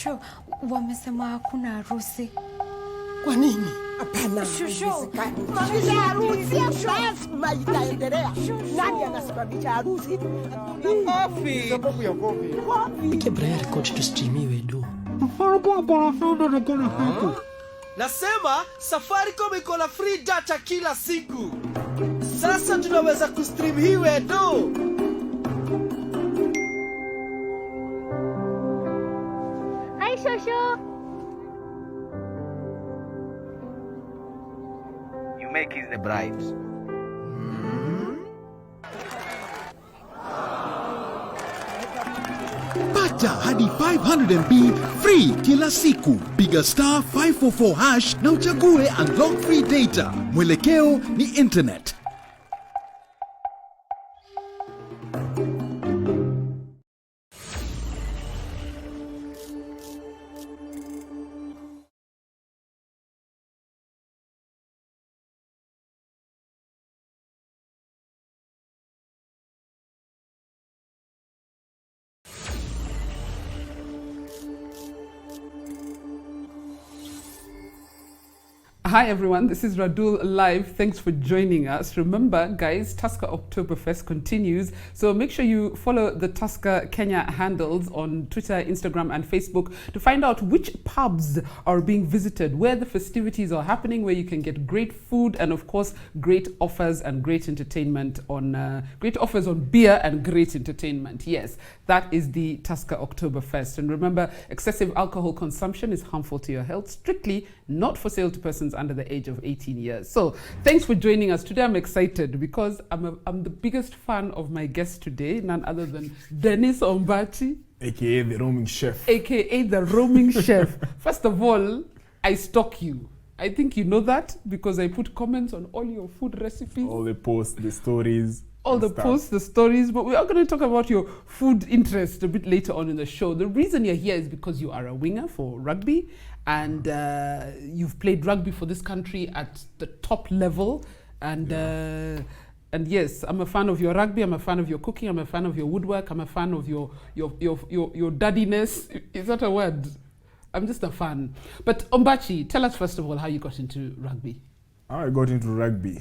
Shushu, wamesema hakuna harusi. Kwa nini? Hapana. Shushu, Mamisa harusi lazima itaendelea. Nani anasababisha harusi? Kofi. Sababu ya kofi. Kebra record to streamiwe do. Nasema Safaricom iko na free data kila siku. Sasa tunaweza kustream hii wedo. Hi Shosho. You make is the bribes. Pata hadi 500 MB free kila siku. Piga star 544 hash na uchague unlock free data. Mwelekeo ni internet. Hi everyone, this is Radull live. Thanks for joining us. Remember guys, Tusker Oktoberfest continues. So make sure you follow the Tusker Kenya handles on Twitter, Instagram and Facebook to find out which pubs are being visited, where the festivities are happening, where you can get great food and of course great offers and great entertainment on great offers on beer and great entertainment. Yes, that is the Tusker Oktoberfest. And remember, excessive alcohol consumption is harmful to your health. Strictly not for sale to persons under the age of 18 years. So thanks for joining us. Today I'm excited because I'm the biggest fan of my guest today, none other than Dennis Ombachi. AKA the roaming chef. AKA the roaming chef. First of all, I stalk you. I think you know that because I put comments on all your food recipes. All the posts, the stories. All the posts, the stories, but we are going to talk about your food interest a bit later on in the show. The reason you're here is because you are a winger for rugby and you've played rugby for this country at the top level. And yes, I'm a fan of your rugby, I'm a fan of your cooking, I'm a fan of your woodwork, I'm a fan of your daddiness. Is that a word? I'm just a fan. But Ombachi, tell us first of all how you got into rugby. How I got into rugby.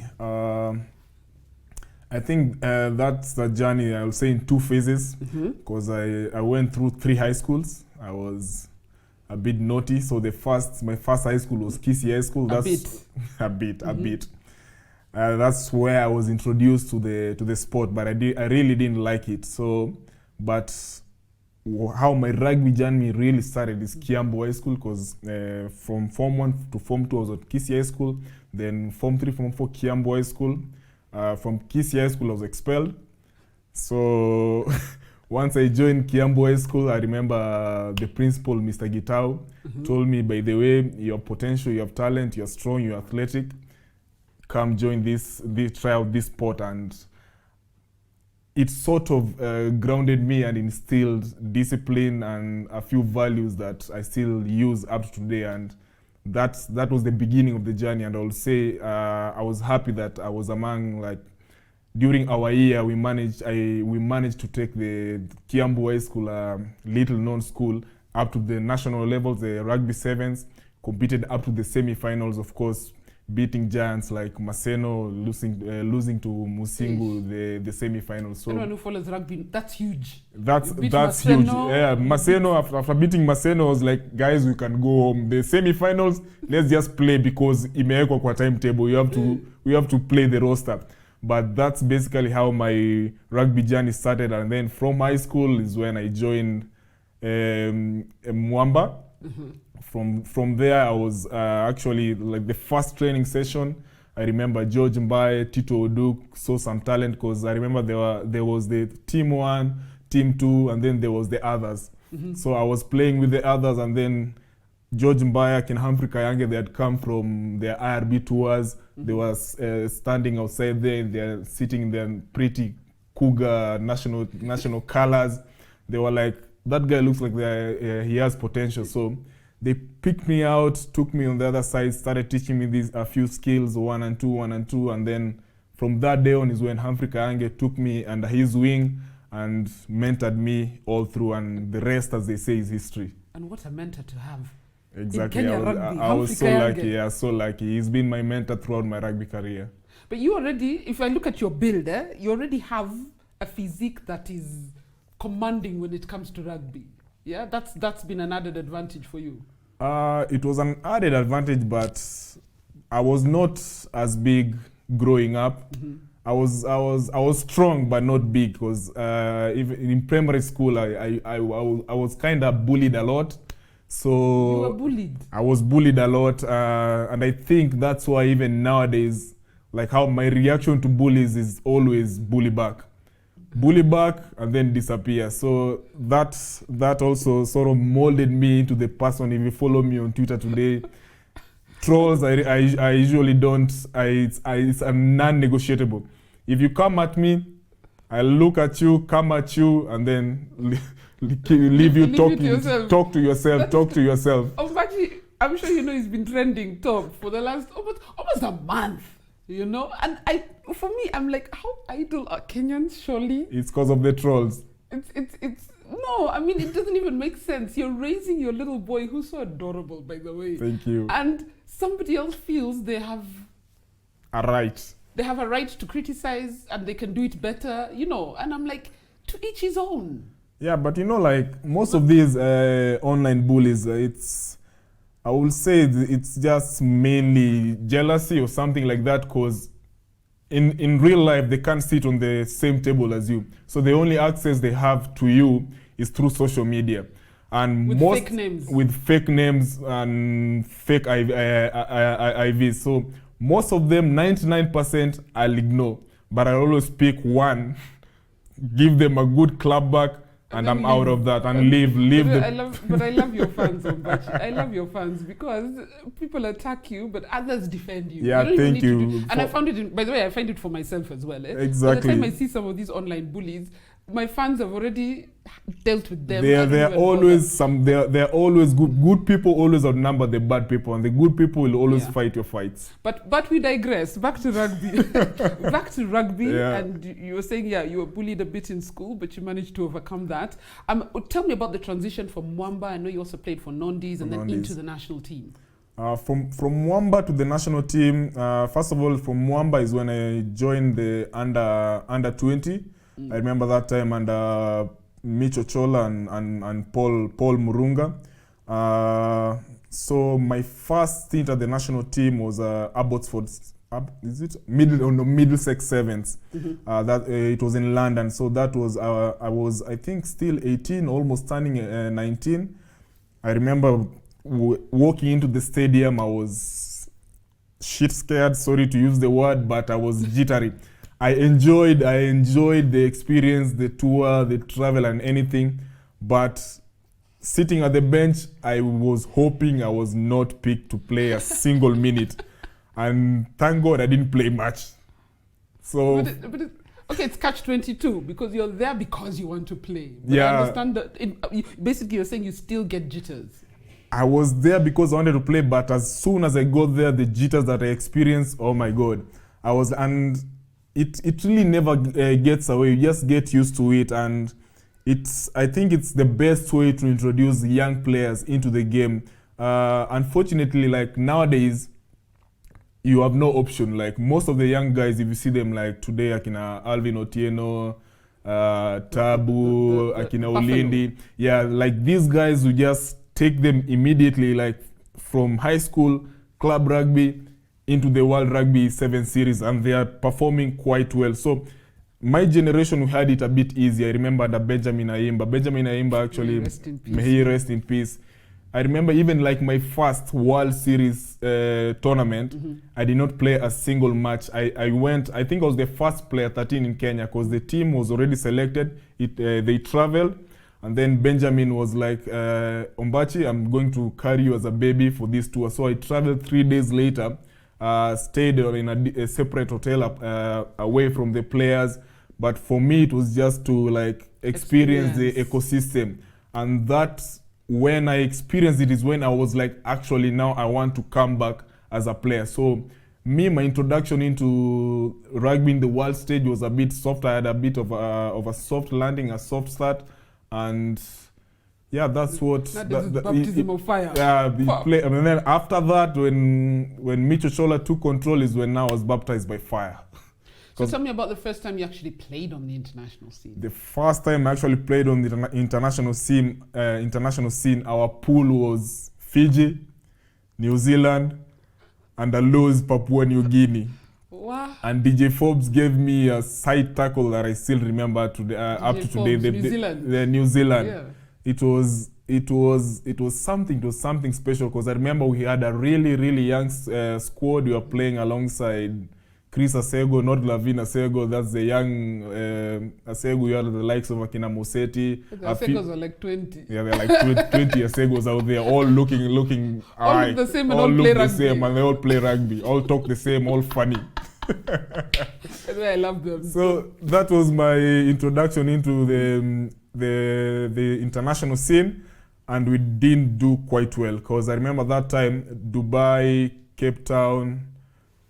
I think that's the journey, I'll say, in two phases, because I went through 3 high schools. I was a bit naughty, so my first high school was Kisii High School. That's a bit. That's where I was introduced to the sport, but I really didn't like it. So, but how my rugby journey really started is Kiambu High School, because from Form 1 to Form 2 I was at Kisii High School, then Form 3, Form 4 Kiambu High School. From Kisii High School I was expelled. So once I joined Kiambu High School, I remember the principal, Mr. Gitau, told me, by the way, you have potential, you have talent, you're strong, you're athletic. Come join try out this sport. And it sort of grounded me and instilled discipline and a few values that I still use up to today. And that was the beginning of the journey. And I'll say I was happy that I was among, like, during our year we managed to take the Kiambu High School, little known school, up to the national levels, the rugby sevens, competed up to the semi-finals, of course, beating giants like Maseno, losing to Musingu, the semi-finals. So anyone who follows rugby, that's huge. That's huge. Yeah, Maseno, after beating Maseno, was like, guys, we can go home. The semi-finals, let's just play because imewekwa kwa timetable. We have to play the roster. But that's basically how my rugby journey started. And then from high school is when I joined Mwamba. From there, I was actually, like, the first training session. I remember George Mbaye, Tito Oduk saw some talent, because I remember there was the team 1, team 2, and then there was the others. So I was playing with the others, and then George Mbaye and Humphrey Kayange, they had come from their IRB tours. They were standing outside there, they're sitting in their pretty Cougar national colors. They were like, that guy looks like he has potential. So they picked me out, took me on the other side, started teaching me a few skills, 1 and 2, and then from that day on is when Humphrey Kayange took me under his wing and mentored me all through, and the rest, as they say, is history. And what a mentor to have. Exactly. Kenya I was, rugby, I was so Humphrey lucky. Kayage. Yeah, so lucky. He's been my mentor throughout my rugby career. But you already, if I look at your build, you already have a physique that is commanding when it comes to rugby. Yeah, that's been an added advantage for you. It was an added advantage, but I was not as big growing up. I was strong but not big, because even in primary school I was kind of bullied a lot. So You were bullied. I was bullied a lot, and I think that's why even nowadays, like how my reaction to bullies is always bully back, and then disappear. So that also sort of molded me into the person. If you follow me on Twitter today, trolls I usually don't. It's a non-negotiable. If you come at me, I look at you, come at you, and then leave you talk to yourself. Ombachi, I'm sure you know he's been trending top for the last almost a month, you know? And for me, I'm like, how idle are Kenyans, surely? It's because of the trolls. It's no, I mean, it doesn't even make sense. You're raising your little boy, who's so adorable, by the way. Thank you. And somebody else feels they have A right. They have a right to criticize and they can do it better, you know? And I'm like, to each his own. Yeah, but you know, like most of these online bullies, I will say it's just mainly jealousy or something like that, because in real life, they can't sit on the same table as you. So the only access they have to you is through social media. And with fake names. With fake names and fake IVs. So most of them, 99%, I'll ignore. But I always pick one, give them a good clap back, and I'm out of that and leave. But I love your fans, Ombachi. I love your fans because people attack you, but others defend you. Yeah, thank you. And I found it, by the way, I find it for myself as well. Exactly. By the time I see some of these online bullies, my fans have already dealt with them. They're always they're always good. Good people always outnumber the bad people, and the good people will always fight your fights. But we digress. Back to rugby. Back to rugby. Yeah. And you were saying, you were bullied a bit in school, but you managed to overcome that. Tell me about the transition from Mwamba. I know you also played for Nondis and then into the national team. From Mwamba to the national team, first of all, from Mwamba is when I joined the under 20. I remember that time under Mitch Ochola and Paul Murunga. So my first stint at the national team was Abbotsford. Is it Middlesex Sevens? It was in London. So that was I was, I think, still 18, almost turning 19. I remember walking into the stadium. I was shit scared. Sorry to use the word, but I was jittery. I enjoyed the experience, the tour, the travel and anything. But sitting at the bench, I was hoping I was not picked to play a single minute. And thank God I didn't play much. So okay, it's catch-22 because you're there because you want to play. But yeah. I understand that basically you're saying you still get jitters. I was there because I wanted to play, but as soon as I got there, the jitters that I experienced, oh my God. It really never gets away. You just get used to it, and I think it's the best way to introduce young players into the game. Unfortunately, like nowadays, you have no option. Like most of the young guys, if you see them like today, Akina Alvin Otieno, Tabu, Akina Olindi, like these guys who just take them immediately, like from high school, club rugby, into the World Rugby 7 Series, and they are performing quite well. So my generation, we had it a bit easier. I remember the Benjamin Ayimba actually, may he rest in peace. I remember even like my first World Series tournament, I did not play a single match. I went, I think I was the first player 13 in Kenya because the team was already selected. They traveled, and then Benjamin was like, Ombachi, I'm going to carry you as a baby for this tour. So I traveled 3 days later, stayed in a separate hotel away from the players. But for me, it was just to like experience the ecosystem. And that, when I experienced it, is when I was like, actually now I want to come back as a player. So my introduction into rugby in the world stage was a bit soft. I had a bit of a soft landing, a soft start. And Yeah, that's what. That is baptism of fire. Yeah, Wow. and then after that, when Micho Shola took control, is when I was baptized by fire. So tell me about the first time you actually played on the international scene. The first time I actually played on the international scene, our pool was Fiji, New Zealand, and a lose Papua New Guinea. Wow. And DJ Forbes gave me a side tackle that I still remember today, up to today. The New Zealand. Yeah. It was something special, because I remember we had a really young squad. We were playing alongside Chris Asego, not Lavin Asego. That's the young Asego. You had the likes of Akina Moseti. The Asegos are like 20. Yeah, they're like 20 Asegos out there, all looking all alright. look the same and all all look play the rugby. same, and they all play rugby. All talk the same, all funny. That's why I love them. So that was my introduction into the international scene, and we didn't do quite well, because I remember that time Dubai, Cape Town,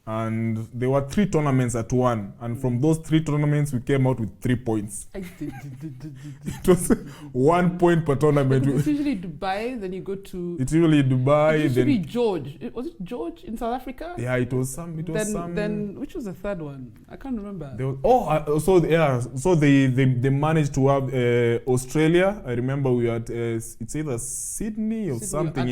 and there were 3 tournaments at one, and from those 3 tournaments we came out with 3 points. It was 1 point per tournament. It's usually Dubai, then you go to... It's usually Dubai. It used to be George. Was it George in South Africa? Yeah, it was some. Then which was the third one? I can't remember. So they managed to have Australia. I remember we had it's either Sydney or something.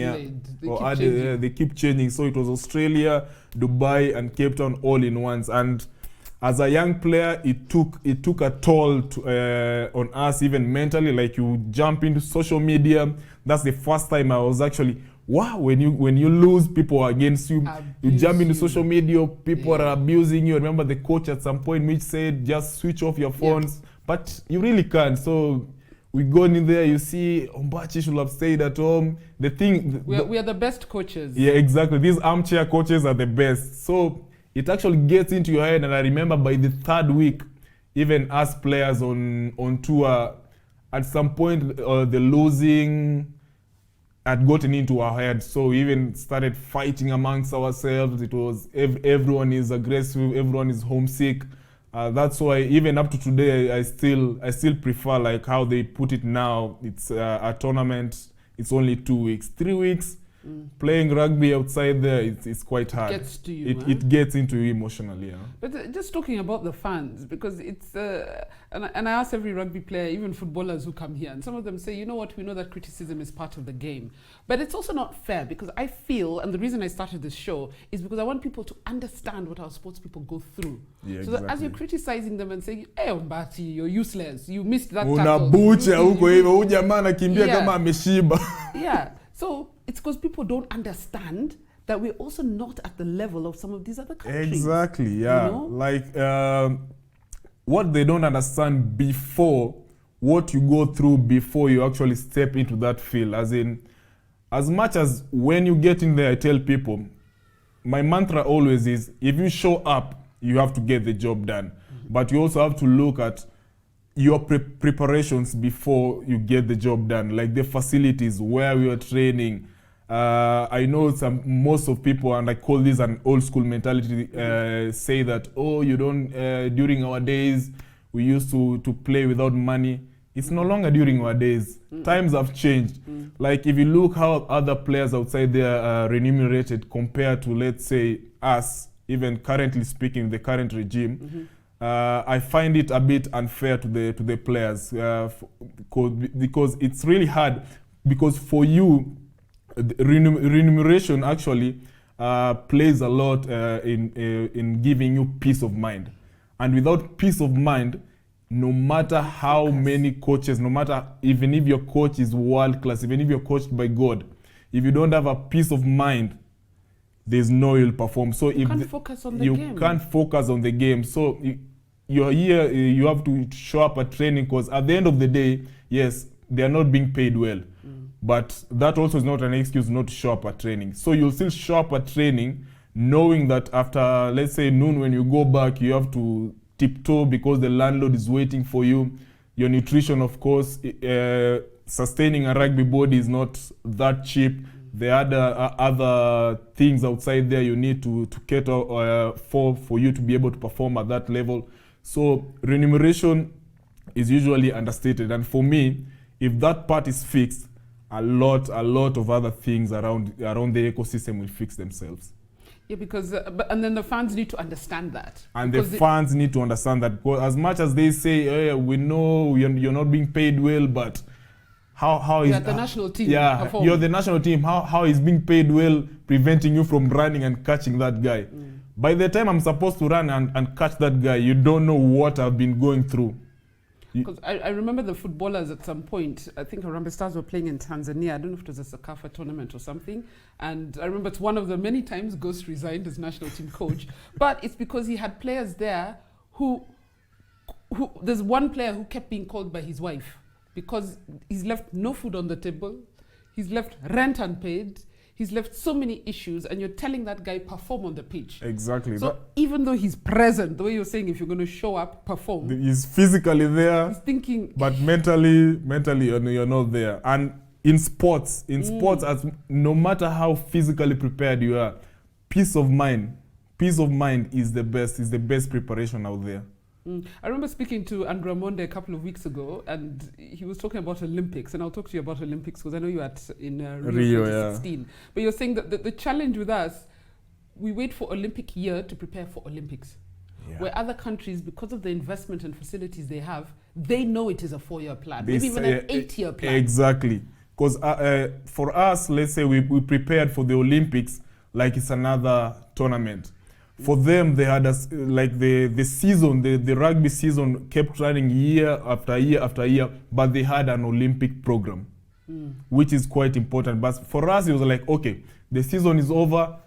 They keep changing. So it was Australia, Dubai, and Cape Town all in once. And as a young player, it took a toll on us, even mentally. Like, you jump into social media. That's the first time I was actually, wow, when you lose, people are against you. You jump into social media, people are abusing you. I remember the coach at some point which said, just switch off your phones. Yeah. But you really can't. So we go in there, you see Ombachi should have stayed at home. We are the best coaches. Yeah, exactly. These armchair coaches are the best. So it actually gets into your head. And I remember by the 3rd week, even us players on tour, at some point the losing had gotten into our head. So we even started fighting amongst ourselves. It was everyone is aggressive, everyone is homesick. That's why even up to today, I still prefer like how they put it now. It's a tournament. It's only 2 weeks, 3 weeks. Playing rugby outside there, it's quite hard. It gets to you. It gets into you emotionally. Yeah. But just talking about the fans, because it's and I ask every rugby player, even footballers who come here, and some of them say, you know what, we know that criticism is part of the game, but it's also not fair, because I feel, and the reason I started this show is because I want people to understand what our sports people go through. Yeah, so that as you're criticizing them and saying, hey Ombachi, you're useless, you missed that tackle. Yeah. So it's because people don't understand that we're also not at the level of some of these other countries. Exactly, yeah. You know? Like what they don't understand before, what you go through before you actually step into that field. As much as when you get in there, I tell people, my mantra always is, if you show up, you have to get the job done. But you also have to look at your preparations before you get the job done, like the facilities, where we are training. I know most of people, and I call this an old school mentality, say that, oh, you don't, during our days, we used to play without money. It's no longer during our days. Times have changed. Like, if you look how other players outside there are remunerated compared to, let's say, us, even currently speaking, the current regime, I find it a bit unfair to the players, because it's really hard. Because for you, remuneration actually plays a lot in giving you peace of mind. And without peace of mind, no matter how many coaches, no matter even if your coach is world class, even if you're coached by God, if you don't have a peace of mind, there's no way you'll perform. So you can't focus on the game. You can't focus on the game. So you're here, you have to show up at training, because at the end of the day, yes, they are not being paid well. But that also is not an excuse not to show up at training. So you'll still show up at training knowing that after, let's say, noon, when you go back, you have to tiptoe because the landlord is waiting for you. Your nutrition, of course, sustaining a rugby body is not that cheap. There are other things outside there you need to cater for you to be able to perform at that level. So remuneration is usually understated. And for me, if that part is fixed, a lot of other things around the ecosystem will fix themselves. Yeah, because and then the fans need to understand that. And the fans need to understand that, because as much as they say, hey, we know you're not being paid well, but how is the national team? Yeah, perform. You're the national team. How is being paid well preventing you from running and catching that guy? By the time I'm supposed to run and catch that guy, you don't know what I've been going through. Because I remember the footballers at some point, I think Harambee Stars were playing in Tanzania. I don't know if it was a Sakafa tournament or something. And I remember it's one of the many times Ghost resigned as national team coach. But it's because he had players there who there's one player who kept being called by his wife because he's left no food on the table. He's left rent unpaid. He's left so many issues, and you're telling that guy perform on the pitch. Exactly. So even though he's present, the way you're saying, if you're going to show up, perform. He's physically there. He's thinking. But mentally, you're not there. And in sports, as no matter how physically prepared you are, peace of mind is the best preparation out there. I remember speaking to Andrew Monde a couple of weeks ago, and he was talking about Olympics, and I'll talk to you about Olympics because I know you were in Rio 2016. Yeah. But you're saying that the challenge with us, we wait for Olympic year to prepare for Olympics. Yeah. Where other countries, because of the investment and facilities they have, they know it is a 4-year plan, maybe even an 8-year plan. Exactly. Because for us, let's say we prepared for the Olympics like it's another tournament. For them, they had the season, the rugby season kept running year after year after year, but they had an Olympic program, which is quite important. But for us, it was like, okay, the season is over.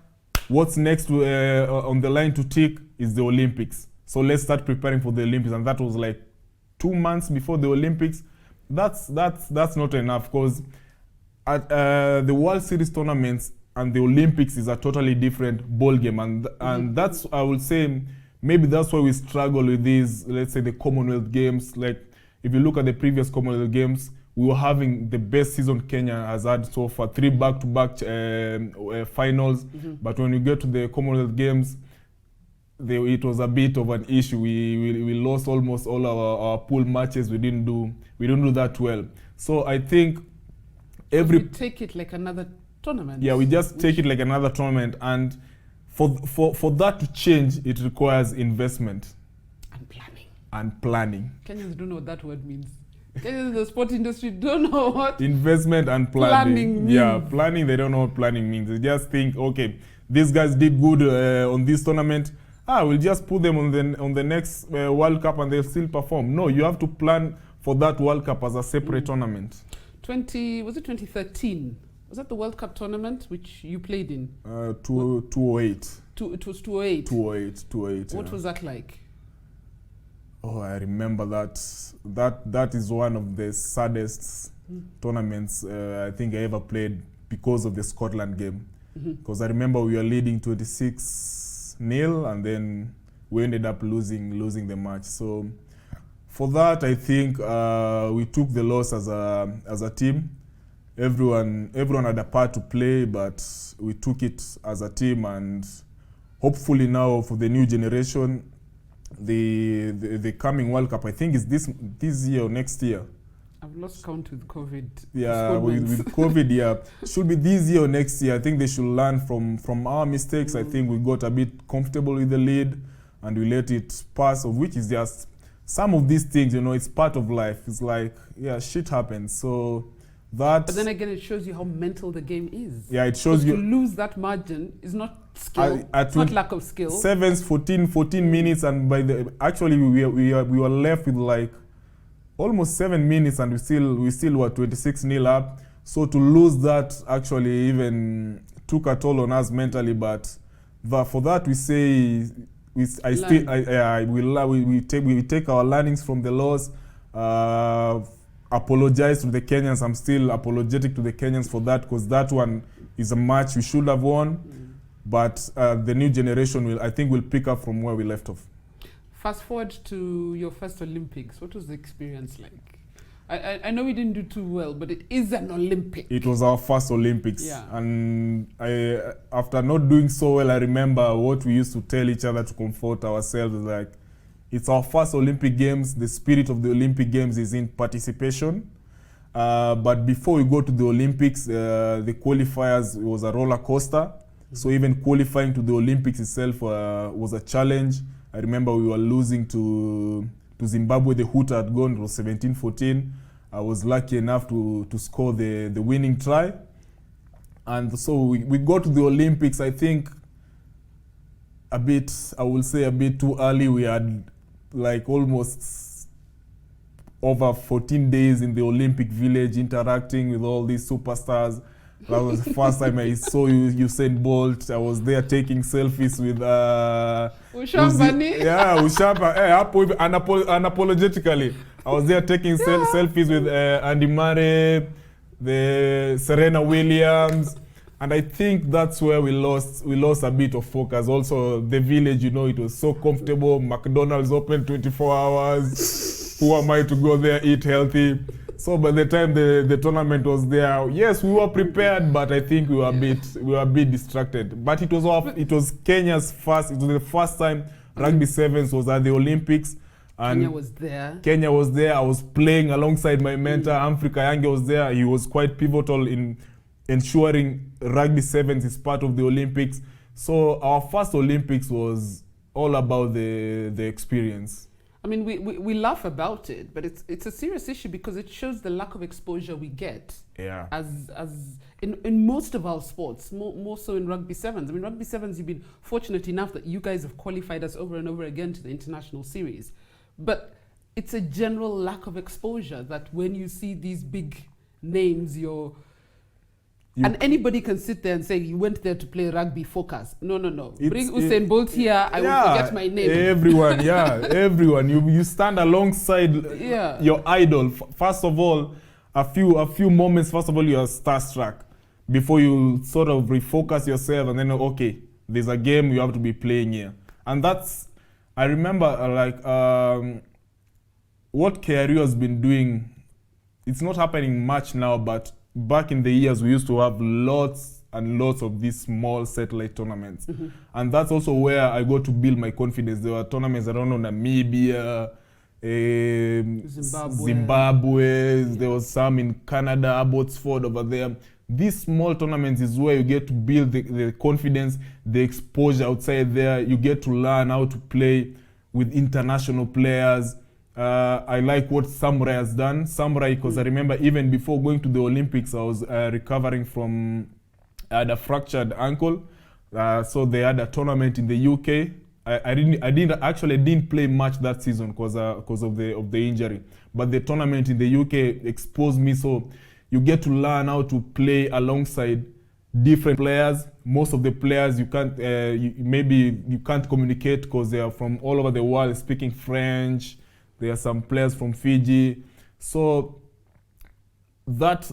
What's next on the line to tick is the Olympics. So let's start preparing for the Olympics. And that was like 2 months before the Olympics. That's not enough, because at the World Series tournaments and the Olympics is a totally different ball game, and that's, I would say, maybe that's why we struggle with these, let's say, the Commonwealth Games. Like, if you look at the previous Commonwealth Games, we were having the best season Kenya has had so far, 3 back-to-back finals. But when we get to the Commonwealth Games, it was a bit of an issue. We lost almost all our pool matches. We didn't do that well. So I think we take it like another tournament. Yeah, we just take it like another tournament, and for that to change, it requires investment and planning. Kenyans don't know what that word means. Kenyans in the sport industry don't know what investment and planning means. Yeah, planning, they don't know what planning means. They just think, okay, these guys did good on this tournament. We'll just put them on the next World Cup and they'll still perform. No, you have to plan for that World Cup as a separate tournament. Was it 2013? Was that the World Cup tournament which you played in? 208. It was 208? 208. What was that like? Oh, I remember that. That is one of the saddest tournaments I think I ever played because of the Scotland game. Because I remember we were leading 26-0 and then we ended up losing the match. So for that, I think we took the loss as a team. Everyone had a part to play, but we took it as a team, and hopefully now for the new generation, the coming World Cup, I think is this year or next year. I've lost count with COVID. Yeah, with COVID, yeah. Should be this year or next year. I think they should learn from our mistakes. I think we got a bit comfortable with the lead and we let it pass, of which is just some of these things, it's part of life. It's like, yeah, shit happens. So that. But then again, it shows you how mental the game is. Yeah, it shows you. To lose that margin is not skill. It's not lack of skill. 14 minutes, and actually we were left with like almost 7 minutes, and we still were 26-0 up. So to lose that actually even took a toll on us mentally. But for that, we say we take our learnings from the loss. Apologize to the Kenyans. I'm still apologetic to the Kenyans for that, because that one is a match we should have won. But the new generation will pick up from where we left off. Fast forward to your first Olympics. What was the experience like? I know we didn't do too well, but it is an Olympic. It was our first Olympics. Yeah. And after not doing so well, I remember what we used to tell each other to comfort ourselves, like, it's our first Olympic Games. The spirit of the Olympic Games is in participation. But before we go to the Olympics, the qualifiers was a roller coaster. So even qualifying to the Olympics itself was a challenge. I remember we were losing to Zimbabwe. The Huta had gone, it was 17-14. I was lucky enough to score the winning try. And so we got to the Olympics, I think, I will say a bit too early. We had like almost over 14 days in the Olympic Village interacting with all these superstars. That was the first time I saw Usain Bolt. I was there taking selfies with Ushambani. Unapologetically. I was there taking selfies with Andy Murray, the Serena Williams, and I think that's where we lost a bit of focus. Also, the village, it was so comfortable. McDonald's open 24 hours. Who am I to go there, eat healthy? So by the time the tournament was there, yes, we were prepared, but I think we were a bit distracted. But it was Kenya's first. It was the first time rugby sevens was at the Olympics. And Kenya was there. I was playing alongside my mentor, Humphrey Kayange was there. He was quite pivotal in ensuring rugby sevens is part of the Olympics. So our first Olympics was all about the experience. I mean, we laugh about it, but it's a serious issue because it shows the lack of exposure we get. Yeah. As in most of our sports, more so in rugby sevens. I mean, rugby sevens, you've been fortunate enough that you guys have qualified us over and over again to the international series. But it's a general lack of exposure that when you see these big names, and anybody can sit there and say, you went there to play rugby, focus. No. Bring Usain Bolt here, I will forget my name. Everyone, everyone. You stand alongside your idol. First of all, a few moments, first of all, you are starstruck before you sort of refocus yourself and then, okay, there's a game you have to be playing here. And that's, I remember what KRU has been doing, it's not happening much now, but back in the years, we used to have lots and lots of these small satellite tournaments. Mm-hmm. And that's also where I got to build my confidence. There were tournaments around Namibia, Zimbabwe. There was some in Canada, Abbotsford over there. These small tournaments is where you get to build the confidence, the exposure outside there. You get to learn how to play with international players. I like what Samurai has done. Samurai, because I remember even before going to the Olympics, I was recovering from a fractured ankle. So they had a tournament in the UK. I didn't play much that season because of the injury. But the tournament in the UK exposed me, so you get to learn how to play alongside different players. Most of the players you can't you can't communicate because they are from all over the world speaking French. There are some players from Fiji. So that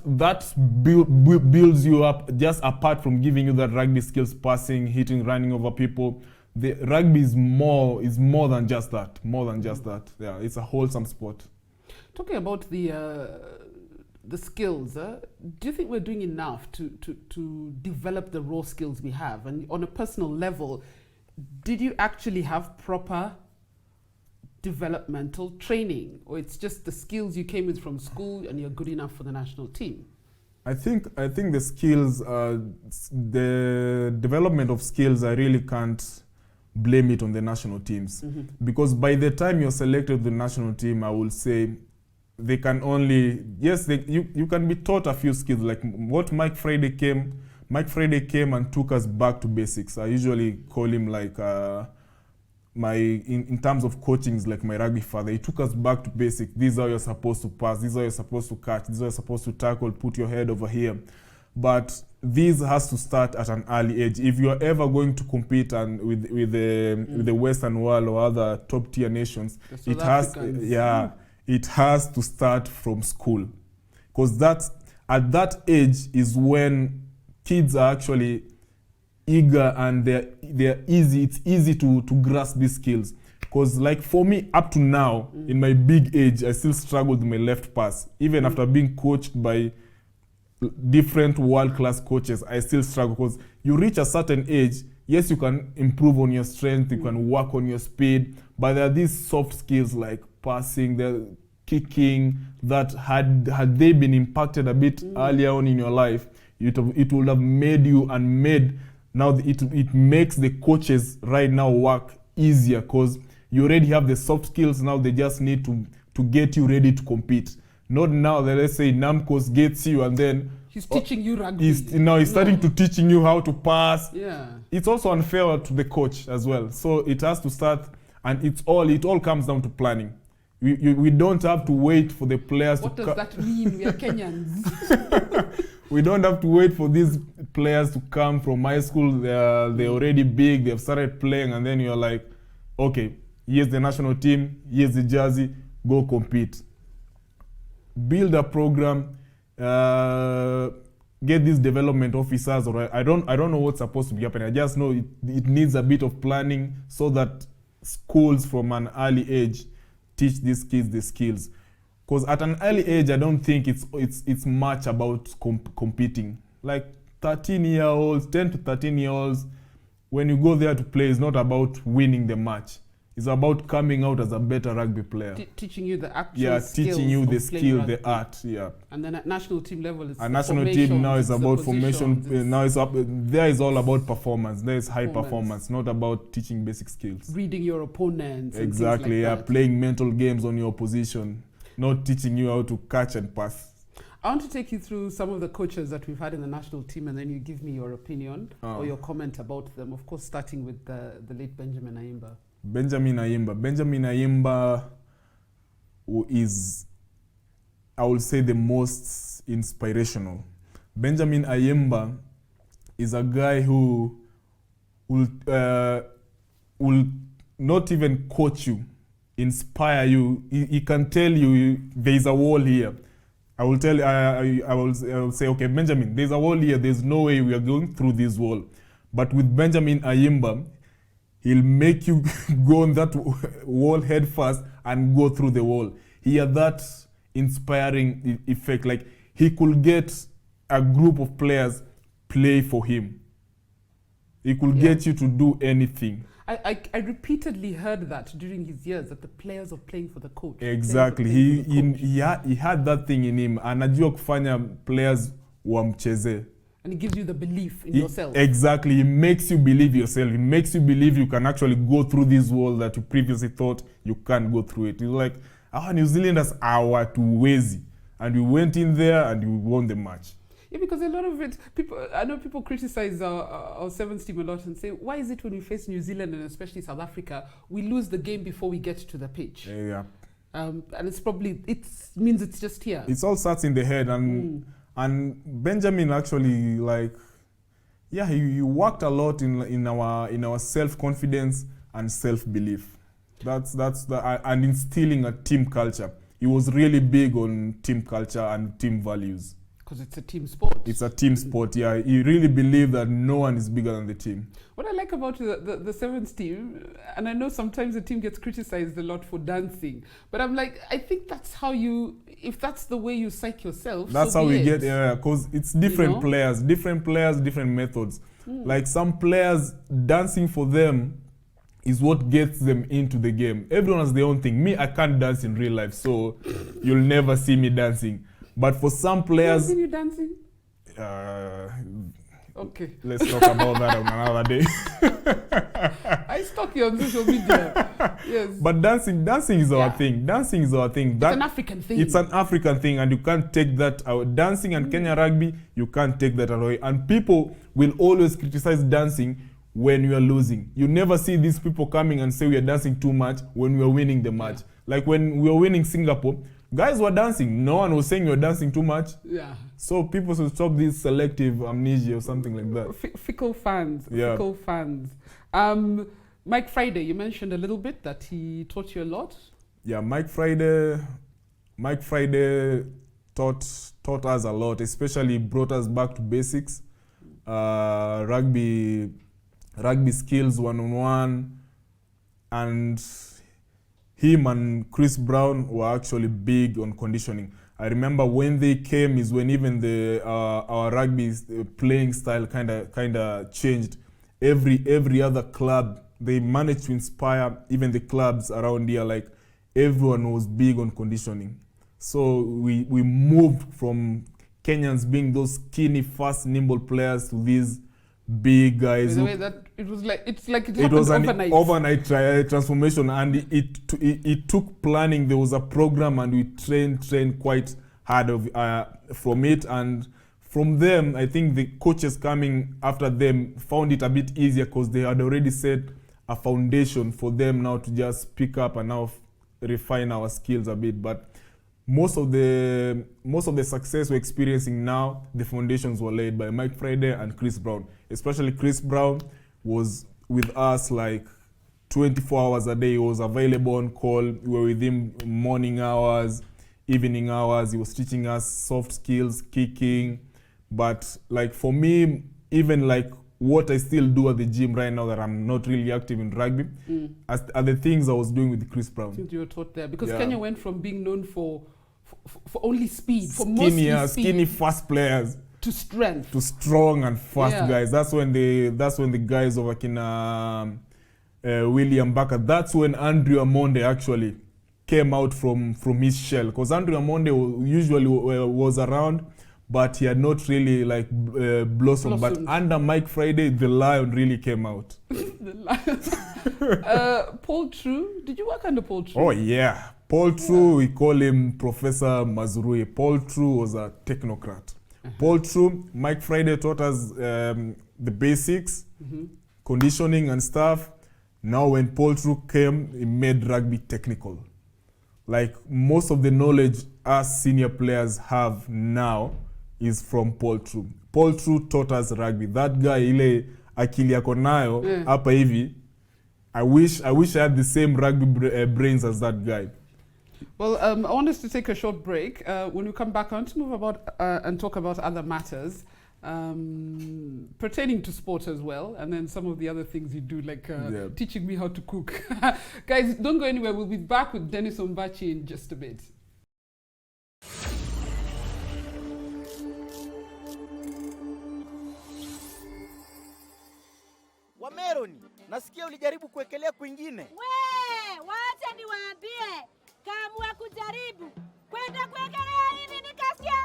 builds you up, just apart from giving you that rugby skills, passing, hitting, running over people. The rugby is more than just that. Yeah, it's a wholesome sport. Talking about the skills, do you think we're doing enough to develop the raw skills we have? And on a personal level, did you actually have proper developmental training, or it's just the skills you came with from school and you're good enough for the national team? I think the skills, the development of skills, I really can't blame it on the national teams. Mm-hmm. Because by the time you're selected to the national team, I will say they can only, you can be taught a few skills, like what Mike Friday came and took us back to basics. I usually call him like in terms of coaching, is like my rugby father. He took us back to basics. This is how you're supposed to pass, this is how you're supposed to catch, this is how you're supposed to tackle, put your head over here. But this has to start at an early age. If you're ever going to compete with the Western world or other top tier nations, it has to start from school. Because at that age is when kids are actually eager and they're easy. It's easy to grasp these skills. Because like for me, up to now, in my big age, I still struggle with my left pass. Even after being coached by different world-class coaches, I still struggle. Because you reach a certain age, yes, you can improve on your strength, you can work on your speed, but there are these soft skills like passing, kicking that had they been impacted a bit earlier on in your life, it would have made you and made now it makes the coaches right now work easier because you already have the soft skills. Now they just need to get you ready to compete. Not now that, let's say, Namcos gets you and then he's teaching you rugby. He's starting to teaching you how to pass. Yeah. It's also unfair to the coach as well. So it has to start, and it all comes down to planning. We don't have to wait for the players What does that mean? We are Kenyans. We don't have to wait for these players to come from high school. They're already big. They've started playing, and then you're like, okay, here's the national team. Here's the jersey. Go compete. Build a program. Get these development officers. Or I don't know what's supposed to be happening. I just know it needs a bit of planning so that schools from an early age teach these kids the skills. Because at an early age, I don't think it's much about competing. Like 13-year-olds, 10 to 13-year-olds, when you go there to play, it's not about winning the match. It's about coming out as a better rugby player. Teaching you the actual skills. Teaching you the skill, the art. Yeah. And then at national team level, it's a national team now is about formation. Now it's up. There is all about performance. There is high performance, not about teaching basic skills. Reading your opponents. Exactly. And like playing mental games on your opposition, not teaching you how to catch and pass. I want to take you through some of the coaches that we've had in the national team, and then you give me your opinion or your comment about them. Of course, starting with the late Benjamin Ayimba. Benjamin Ayimba is, I would say, the most inspirational. Benjamin Ayimba is a guy who will not even coach you, inspire you. He can tell you there is a wall here. I will tell. I will say, okay, Benjamin, there's a wall here. There's no way we are going through this wall. But with Benjamin Ayimba, he'll make you go on that wall head first and go through the wall. He had that inspiring effect. Like, he could get a group of players play for him. He could get you to do anything. I repeatedly heard that during his years, that the players are playing for the coach. Exactly. He had that thing in him. Anajua kufanya players wamcheze. And it gives you the belief in yourself. Exactly. It makes you believe yourself. It makes you believe you can actually go through this wall that you previously thought you can't go through it. You're like, New Zealanders are hatuwezi. And you went in there and you won the match. Yeah, because a lot of it, I know people criticize our sevens team a lot and say, why is it when we face New Zealand and especially South Africa, we lose the game before we get to the pitch? Yeah. And it's probably, means it's just here. It's all starts in the head. And Benjamin actually, like, he worked a lot in our self-confidence and self-belief. And instilling a team culture. He was really big on team culture and team values. Because it's a team sport. It's a team sport, yeah. He really believed that no one is bigger than the team. What I like about the sevens team, and I know sometimes the team gets criticized a lot for dancing, but I'm like, I think that's how if that's the way you psych yourself, that's so how we get, because it's different players, different methods. Like some players, dancing for them is what gets them into the game. Everyone has their own thing. Me, I can't dance in real life, so you'll never see me dancing. But for some players... Have you dancing? Okay. Let's talk about that on another day. I stalk you on social media. Yes. But dancing is our thing. Dancing is our thing. It's an African thing. It's an African thing, and you can't take that out. Dancing and Kenya rugby, you can't take that away. And people will always criticize dancing when you are losing. You never see these people coming and say we are dancing too much when we are winning the match. Like when we were winning Singapore, guys were dancing. No one was saying you're dancing too much. Yeah. So people should stop this selective amnesia or something like that. Fickle fans. Yeah. Fickle fans. Mike Friday, you mentioned a little bit that he taught you a lot. Yeah, Mike Friday taught us a lot, especially brought us back to basics. Rugby skills one-on-one, and him and Chris Brown were actually big on conditioning. I remember when they came is when even our rugby playing style kinda changed. Every other club, they managed to inspire even the clubs around here. Like everyone was big on conditioning. So we moved from Kenyans being those skinny, fast, nimble players to these big guys. By the way, that it was like it it was an overnight transformation, and it took planning. There was a program, and we trained quite hard from it. And from them, I think the coaches coming after them found it a bit easier because they had already set a foundation for them now to just pick up and now refine our skills a bit. But most of the success we're experiencing now, the foundations were laid by Mike Friday and Chris Brown. Especially Chris Brown was with us like 24 hours a day. He was available on call. We were with him morning hours, evening hours. He was teaching us soft skills, kicking. But like for me, even like what I still do at the gym right now that I'm not really active in rugby, are the things I was doing with Chris Brown. Since you were taught there. Because Kenya went from being known for only speed, for mostly speed, skinny fast players, to strength, to strong and fast guys. That's when the guys of Akina William Baker, that's when Andrew Amonde actually came out from his shell, because Andrew Amonde usually was around, but he had not really like blossomed. But under Mike Friday, the lion really came out. The lion. Paul True, did you work under Paul True? Oh yeah, Paul True, we call him Professor Mazurui. Paul True was a technocrat. Paul True, Mike Friday taught us the basics, conditioning and stuff. Now when Paul True came, he made rugby technical. Like most of the knowledge us senior players have now is from Paul True. Paul True taught us rugby. That guy, ile akili yako nayo hapa hivi, I wish I had the same rugby brains as that guy. Well, I want us to take a short break. When we come back, I want to move about and talk about other matters pertaining to sport as well, and then some of the other things you do, like teaching me how to cook. Guys, don't go anywhere. We'll be back with Dennis Ombachi in just a bit. Wameroni, nasikia ulijaribu kuwekelea kwingine. Wacha niwaambie, kaamua kujaribu kwenda kuwekelea hivi, nikasikia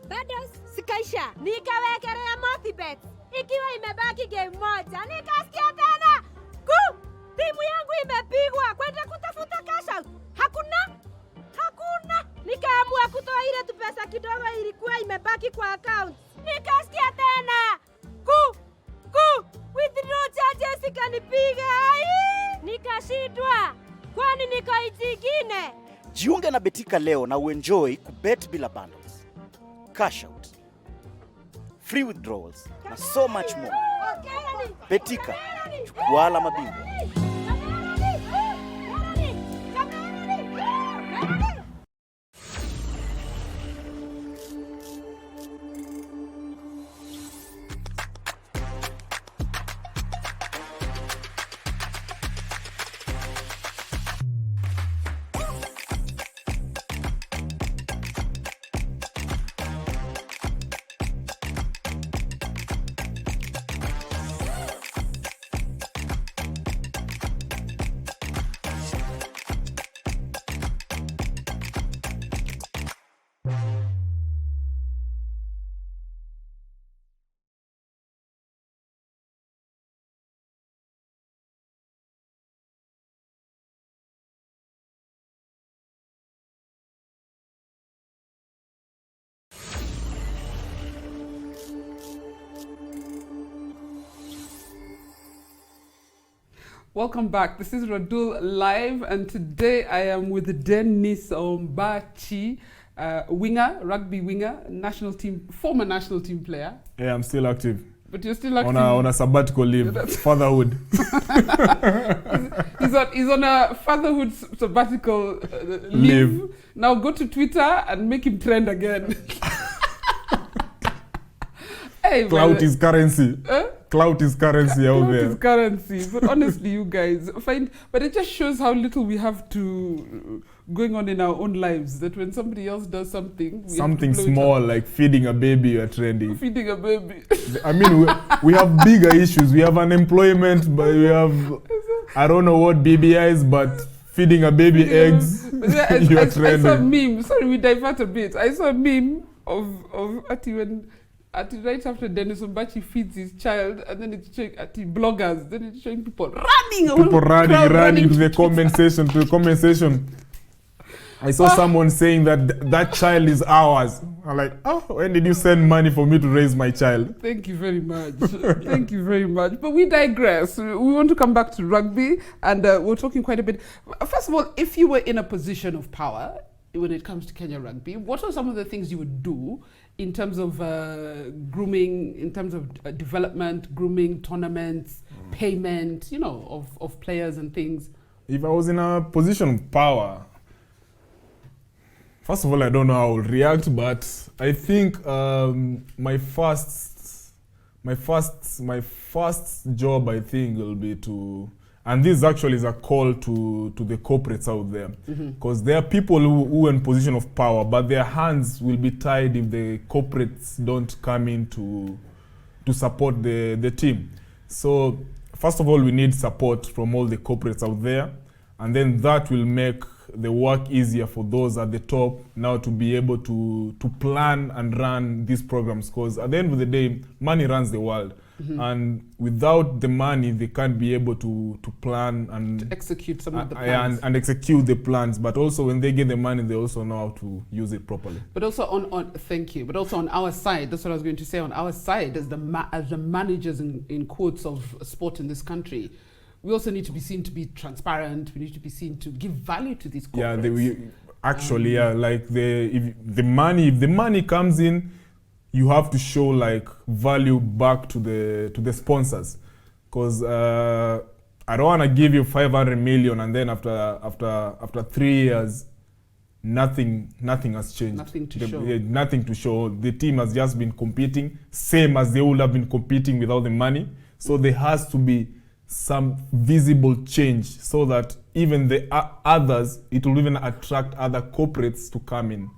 bado sikaisha, nikawekelea multibet ikiwa imebaki game moja, nikasikia tena timu yangu imepigwa, kwenda kutafuta cash out, hakuna. Nikaamua kutoa ile tu pesa kidogo ilikuwa imebaki kwa account, nikasikia tena withdraw charges ikanipiga, nikashindwa, kwani niko itigine. Jiunge na Betika leo na uenjoy kubet bila bundles, cash out, free withdrawals na so much more. Betika, chukua alama bingwa. Welcome back. This is Radull Live, and today I am with Dennis Ombachi, winger, rugby winger, former national team player. Yeah, I'm still active. But you're still active? On a sabbatical leave, fatherhood. He's on a fatherhood sabbatical leave. Now go to Twitter and make him trend again. Hey, clout is currency. Clout is currency out there. Clout is currency. But honestly, you guys but it just shows how little we have to going on in our own lives, that when somebody else does something small, like feeding a baby, you're trending. Feeding a baby. I mean, we have bigger issues. We have unemployment, but we have, I don't know what BBI is, but feeding a baby eggs. You are I saw a trending. meme. Sorry, we divert a bit. I saw a meme of Ati when Ati right after Dennis Ombachi feeds his child, and then it's showing Ati bloggers. Then it's showing people running. People running to the to comment section. I saw someone saying that that child is ours. I'm like, oh, when did you send money for me to raise my child? Thank you very much. Thank you very much. But we digress. We want to come back to rugby, and we're talking quite a bit. First of all, if you were in a position of power when it comes to Kenya rugby, what are some of the things you would do in terms of grooming, in terms of development, grooming, tournaments, payment, you know, of players and things? If I was in a position of power, first of all, I don't know how I will react, but I think my first job, I think, will be to, and this actually is a call to the corporates out there, because there are people who are in position of power, but their hands will be tied if the corporates don't come in to support the team. So first of all, we need support from all the corporates out there, and then that will make the work easier for those at the top now to be able to plan and run these programs, because at the end of the day, money runs the world. And without the money, they can't be able to plan and to execute some of the plans. And execute the plans. But also when they get the money, they also know how to use it properly. But also thank you. But also on our side, that's what I was going to say. On our side, as the managers in quotes of sport in this country, we also need to be seen to be transparent. We need to be seen to give value to these corporates. Like if the money comes in, you have to show like value back to the sponsors, because I don't want to give you 500 million and then after 3 years, nothing has changed. Nothing to show. Nothing to show. The team has just been competing, same as they would have been competing without the money. So there has to be some visible change so that even the others, it will even attract other corporates to come in.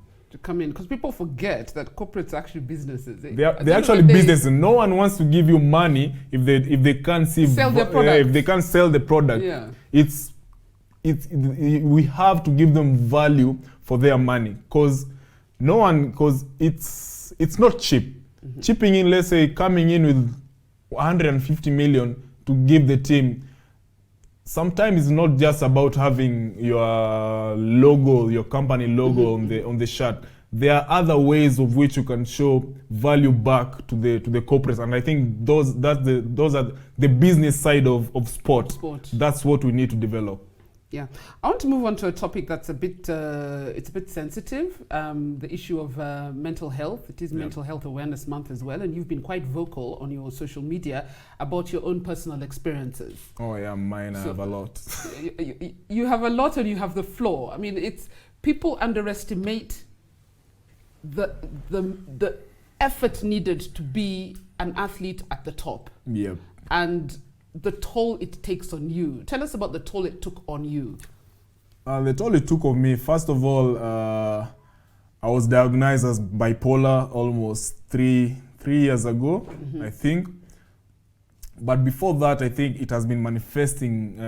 Because people forget that corporates are actually businesses. They're actually businesses. No one wants to give you money if they can't sell their product. If they can't sell the product. Yeah. We have to give them value for their money, because it's not cheap. Chipping in, let's say, coming in with 150 million to give the team, sometimes it's not just about having your logo, your company logo on the shirt. There are other ways of which you can show value back to the corporates, and I think those are the business side of sport. That's what we need to develop. Yeah, I want to move on to a topic that's a bit sensitive. The issue of mental health. It is Mental Health Awareness Month as well, and you've been quite vocal on your social media about your own personal experiences. Oh yeah, mine. I have a lot. You have a lot, and you have the floor. I mean, it's people underestimate the effort needed to be an athlete at the top. Yeah. And the toll it takes on you. Tell us about the toll it took on you. The toll it took on me, first of all, I was diagnosed as bipolar almost three years ago, I think. But before that, I think it has been manifesting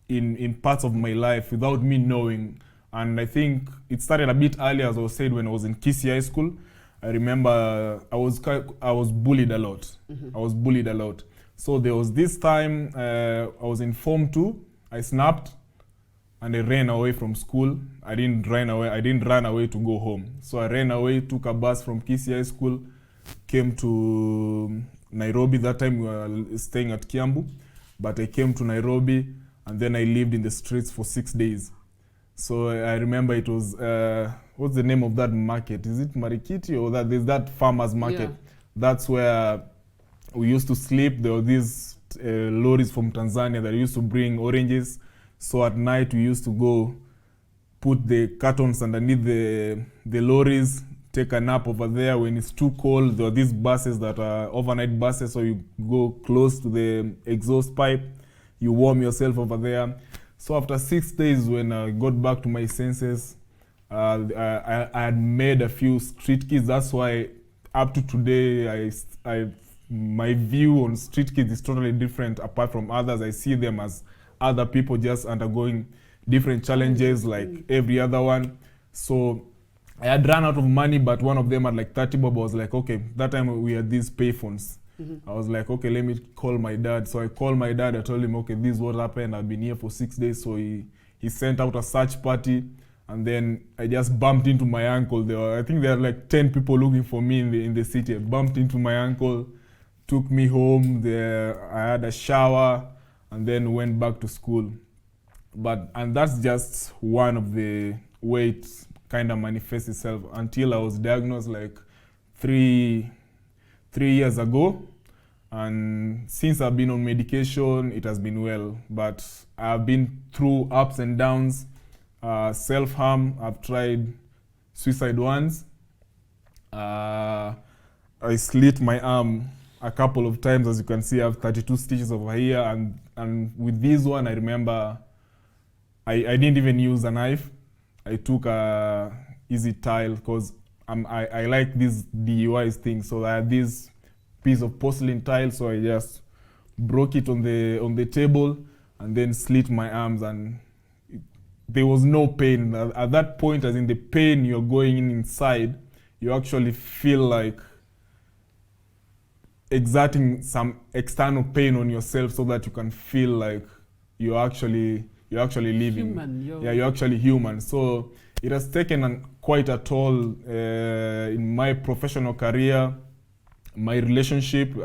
in parts of my life without me knowing. And I think it started a bit earlier, as I was saying, when I was in Kisii High School. I remember I was bullied a lot. I was bullied a lot. So there was this time I was in Form 2. I snapped and I ran away from school. I didn't run away to go home. So I ran away, took a bus from Kisii High School, came to Nairobi. That time we were staying at Kiambu. But I came to Nairobi and then I lived in the streets for 6 days. So I remember it was, what's the name of that market? Is it Marikiti or that? There's that farmer's market. Yeah. That's where we used to sleep. There were these lorries from Tanzania that used to bring oranges. So at night we used to go put the cartons underneath the lorries, take a nap over there. When it's too cold, there are these buses that are overnight buses. So you go close to the exhaust pipe, you warm yourself over there. So after 6 days, when I got back to my senses, I had made a few street kids. That's why up to today, my view on street kids is totally different apart from others. I see them as other people just undergoing different challenges like every other one. So I had run out of money, but one of them had like 30 bob. I was like, okay, that time we had these payphones. I was like, okay, let me call my dad. So I called my dad. I told him, okay, this is what happened. I've been here for 6 days. So he sent out a search party. And then I just bumped into my uncle. I think there are like 10 people looking for me in the city. I bumped into my uncle, took me home. I had a shower, and then went back to school. And that's just one of the way it kind of manifests itself until I was diagnosed like three years ago. And since I've been on medication, it has been well. But I've been through ups and downs, self-harm. I've tried suicide once. I slit my arm a couple of times. As you can see, I have 32 stitches over here. And with this one, I remember I didn't even use a knife. I took a easy tile because I like these DUIs things. So I had this piece of porcelain tile, so I just broke it on the table and then slit my arms, and there was no pain. At that point, as in the pain you're going inside, you actually feel like exerting some external pain on yourself so that you can feel like you're actually living. You're actually human. So it has taken quite a toll in my professional career. My relationship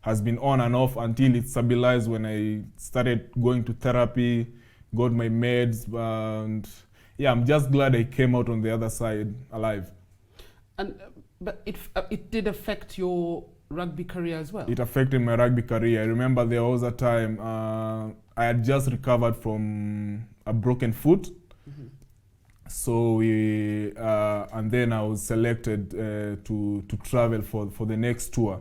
has been on and off until it stabilized when I started going to therapy, got my meds, and yeah, I'm just glad I came out on the other side alive. But it did affect your rugby career as well? It affected my rugby career. I remember there was a time I had just recovered from a broken foot. So and then I was selected to travel for the next tour.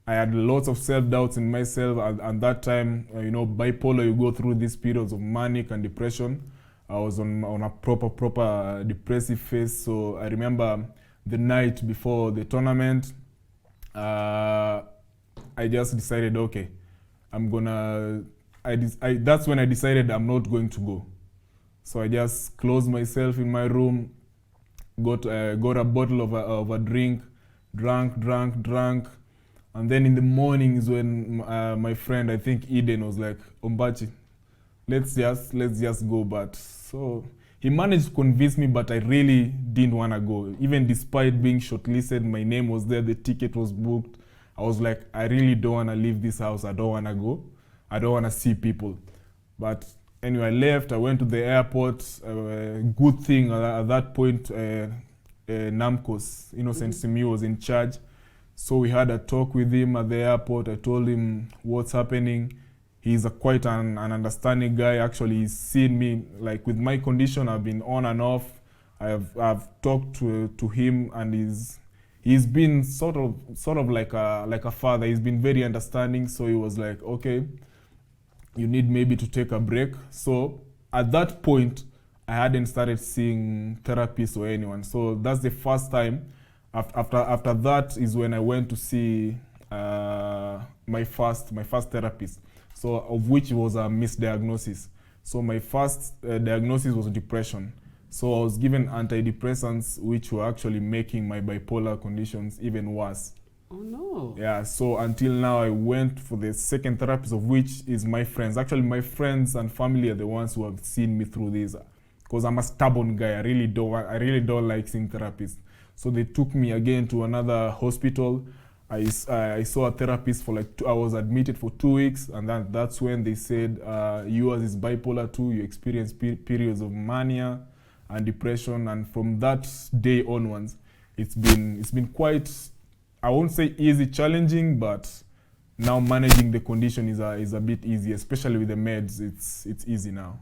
I had lots of self-doubts in myself, and that time, bipolar, you go through these periods of manic and depression. I was on a proper depressive phase. So I remember the night before the tournament, I just decided, okay, that's when I decided I'm not going to go. So I just closed myself in my room, got a bottle of a drink, drank, and then in the mornings when my friend, I think Eden, was like, Ombachi, let's just go. But so he managed to convince me, but I really didn't want to go. Even despite being shortlisted, my name was there, the ticket was booked. I was like, I really don't want to leave this house. I don't want to go. I don't want to see people. But anyway, I left. I went to the airport. Good thing at that point, Namcos, Innocent Simi, was in charge. So we had a talk with him at the airport. I told him what's happening. He's quite an understanding guy. Actually, he's seen me, like with my condition, I've been on and off. I've talked to him, and he's been sort of like a father. He's been very understanding. So he was like, okay, you need maybe to take a break. So at that point, I hadn't started seeing therapists or anyone. So that's the first time. After that is when I went to see my first therapist. So of which was a misdiagnosis. So my first diagnosis was depression. So I was given antidepressants, which were actually making my bipolar conditions even worse. Oh no. Yeah, so until now I went for the second therapist, of which is my friends. Actually, my friends and family are the ones who have seen me through this, because I'm a stubborn guy. I really don't like seeing therapists. So they took me again to another hospital. I saw a therapist for like 2 hours, admitted for 2 weeks, and that's when they said, yours is bipolar 2, you experience periods of mania and depression. And from that day onwards, it's been quite, I won't say easy, challenging, but now managing the condition is a bit easy, especially with the meds. It's easy now.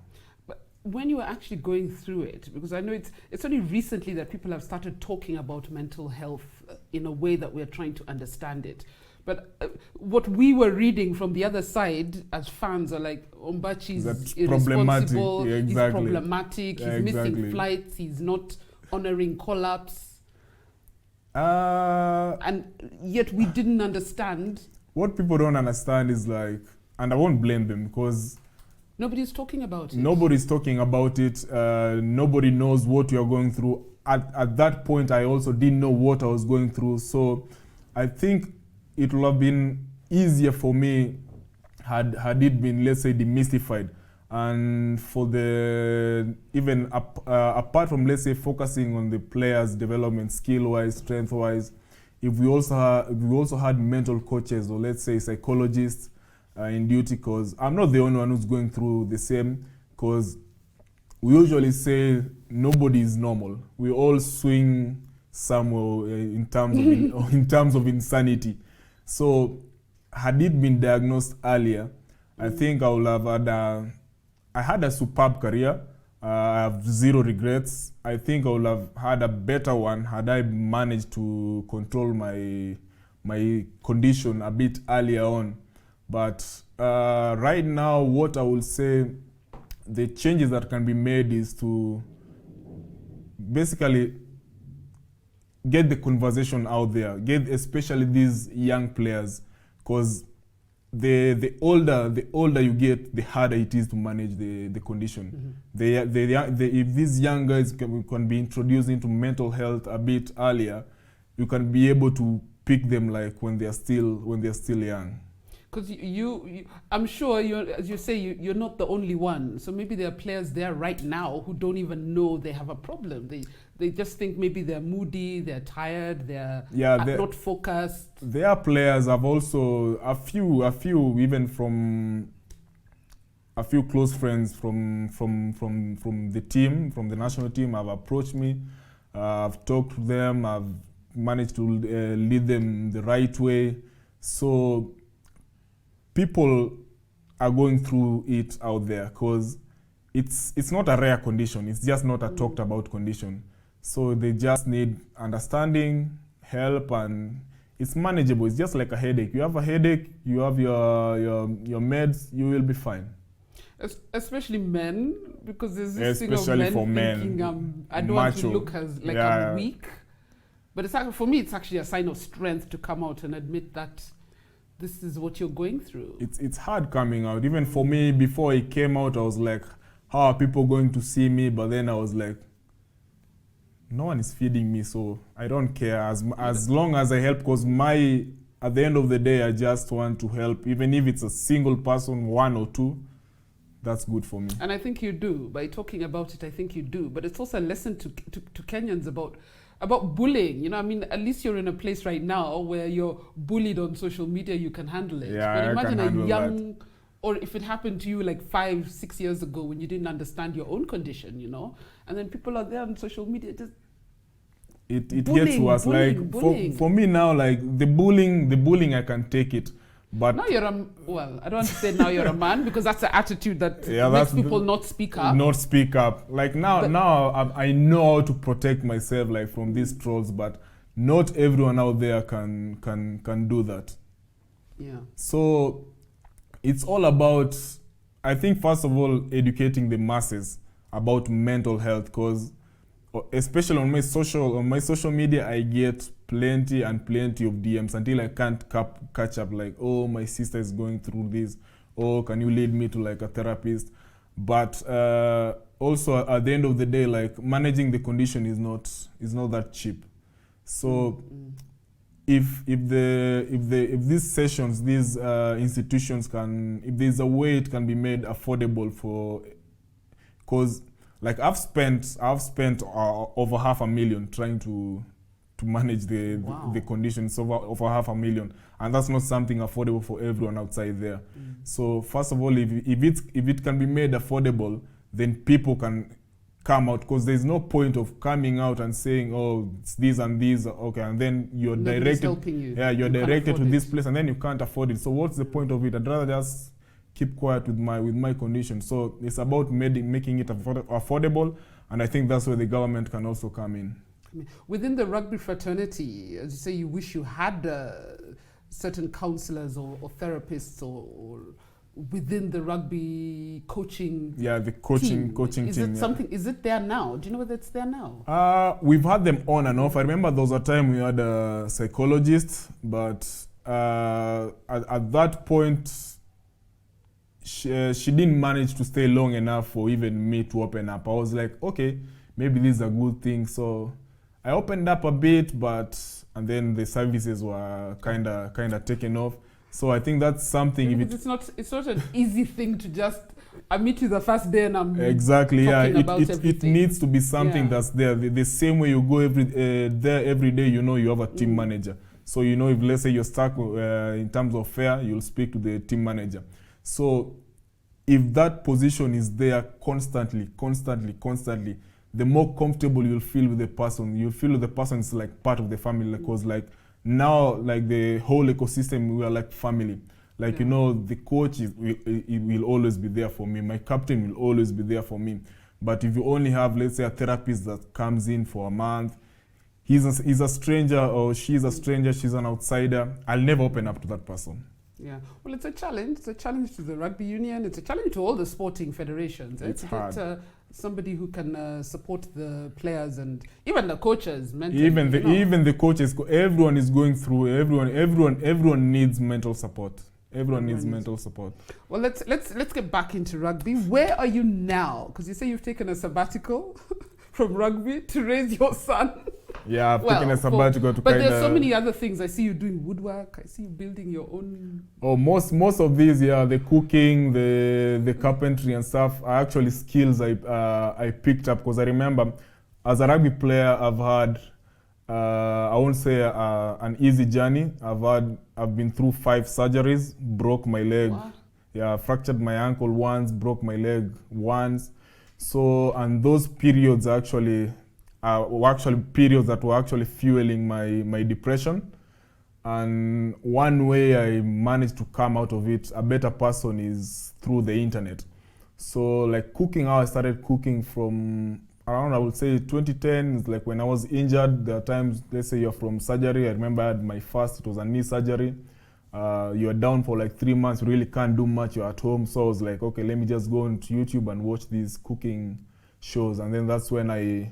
But when you were actually going through it, because I know it's only recently that people have started talking about mental health in a way that we're trying to understand it. But what we were reading from the other side as fans are like, Ombachi's irresponsible, he's problematic, he's missing flights, he's not honoring call-ups. And yet we didn't understand. What people don't understand is like, and I won't blame them, because Nobody's talking about it. Nobody's talking about it. Nobody knows what you're going through. At that point, I also didn't know what I was going through. So I think it would have been easier for me had it been, let's say, demystified. And for the, even apart from, let's say, focusing on the players' development, skill-wise, strength-wise, if we also had mental coaches, or let's say psychologists in duty, because I'm not the only one who's going through the same, because we usually say nobody is normal. We all swing somewhere in terms of insanity. So had it been diagnosed earlier, I think I would have had I had a superb career. I have zero regrets. I think I would have had a better one had I managed to control my condition a bit earlier on. But right now, what I will say, the changes that can be made is to basically get the conversation out there, get especially these young players, because the older you get, the harder it is to manage the condition. If these young guys can be introduced into mental health a bit earlier, you can be able to pick them like when they're still young. Because I'm sure, as you say, you're not the only one. So maybe there are players there right now who don't even know they have a problem. They just think maybe they're moody, they're tired, they're not focused. There are players. I've also a few even from a few close friends from the team, from the national team, have approached me. I've talked to them. I've managed to lead them the right way. So people are going through it out there, because it's not a rare condition. It's just not a talked about condition. So they just need understanding, help, and it's manageable. It's just like a headache. You have a headache, you have your meds, you will be fine. Especially men, because there's this especially thing of men thinking I don't want to look as like I'm weak. But it's actually, for me, it's actually a sign of strength to come out and admit that this is what you're going through. It's hard coming out. Even for me, before it came out, I was like, how are people going to see me? But then I was like, no one is feeding me, so I don't care as long as I help, because at the end of the day, I just want to help. Even if it's a single person, one or two, that's good for me. And I think you do. By talking about it, I think you do. But it's also a lesson to Kenyans about bullying. You know, I mean, at least you're in a place right now where you're bullied on social media, you can handle it. Yeah, but imagine a young, that. Or if it happened to you like 5-6 years ago when you didn't understand your own condition, you know, and then people are there on social media just it gets worse. Bullying. For me now, like the bullying I can take it. But now you're I don't want to say now you're a man, because that's the attitude that makes people not speak up. Not speak up. Like now I know how to protect myself like from these trolls, but not everyone out there can do that. Yeah. So it's all about, I think, first of all, educating the masses about mental health, because especially on my social media, I get plenty and plenty of DMs until I can't catch up, like, oh, my sister is going through this, oh, can you lead me to like a therapist? But also at the end of the day, like, managing the condition is not that cheap. So if these sessions, these institutions if there's a way it can be made affordable for, because like I've spent over $500,000 trying to manage the conditions, over $500,000, and that's not something affordable for everyone outside there. So first of all, if it can be made affordable, then people can come out, because there's no point of coming out and saying, oh, it's these and these, okay, and then you're directed to this place, and then you can't afford it. So what's the point of it? I'd rather just keep quiet with my condition. So it's about making it affordable, and I think that's where the government can also come in. Within the rugby fraternity, as you say, you wish you had certain counselors or therapists or within the rugby coaching. Yeah, the coaching team. Is it there now? Do you know whether it's there now? We've had them on and off. I remember there was a time we had a psychologist, but at that point, she didn't manage to stay long enough for even me to open up. I was like, okay, maybe this is a good thing. So I opened up a bit, and then the services were kind of taken off. So I think that's something. It's not an easy thing to just. I meet you the first day and I'm exactly it needs to be something that's there. The same way you go there every day, you have a team manager. So if let's say you're stuck in terms of fare, you'll speak to the team manager. So if that position is there constantly, the more comfortable you'll feel with the person. You feel the person is like part of the family, because now the whole ecosystem, we are like family. The coach will always be there for me. My captain will always be there for me. But if you only have, let's say, a therapist that comes in for a month, he's a stranger or she's a stranger, she's an outsider, I'll never open up to that person. Yeah, well, it's a challenge. It's a challenge to the rugby union. It's a challenge to all the sporting federations. It's hard. Get somebody who can support the players and even the coaches mentally. Even the coaches. Everyone is going through. Everyone needs mental support. Everyone needs mental support. Well, let's get back into rugby. Where are you now? Because you say you've taken a sabbatical from rugby to raise your son. Yeah, I've taken a sabbatical to But there's so many other things. I see you doing woodwork. I see you building your own. Oh, most of these, the cooking, the carpentry and stuff are actually skills I picked up, because I remember as a rugby player, I've had I won't say an easy journey. I've been through 5 surgeries, broke my leg. Wow. Yeah, fractured my ankle once, broke my leg once. So, and those periods were periods that were actually fueling my depression. And one way I managed to come out of it a better person is through the internet. So like cooking, I started cooking from around, I would say 2010, is like when I was injured. There are times, let's say you're from surgery. I remember I had my first, it was a knee surgery. You're down for like 3 months, you really can't do much, you're at home. So I was like, okay, let me just go into YouTube and watch these cooking shows. And then that's when I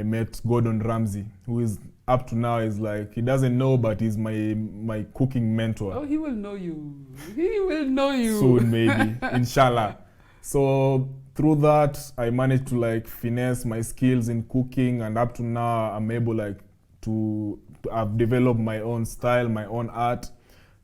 met Gordon Ramsay, who is up to now is like, he doesn't know, but he's my cooking mentor. Oh, he will know you. He will know you. Soon, maybe, inshallah. So through that, I managed to like finesse my skills in cooking, and up to now, I'm able to I've developed my own style, my own art.